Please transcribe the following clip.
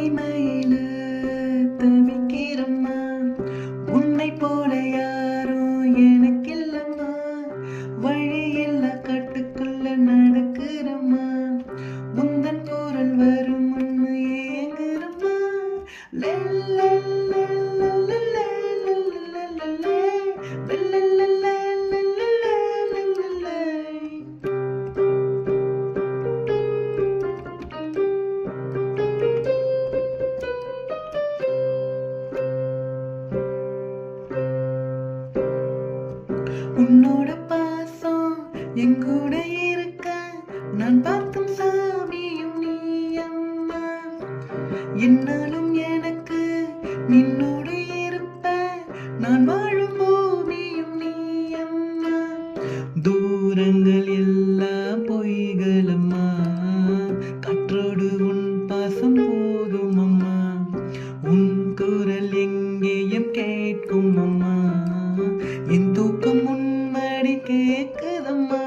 தனிமையில தவிக்கிறம்மா, உன்னை போல யாரும் எனக்கில்லம்மா, வழியில்லா காட்டுக்குள்ள நடக்கிறம்மா, உந்தன் குரல் வரும் முன்னு ஏங்குறம்மா. உன்னோட பாசம் எங்கூட இருக்க நான் பார்க்கும் சாமியும் நீ அம்மா, என்னாலும் எனக்கு நின்னோடு இருப்ப நான் வாழும் பூமியும் நீ அம்மா. தூரங்கள் எல்லாம் பொய்களம்மா, காற்றோடு உன் பாசம் போதும் அம்மா, உன் குரல் எங்கேயும் கேட்கும் அம்மா, என் தூக்கம் உன்மடி கேட்குதம்மா.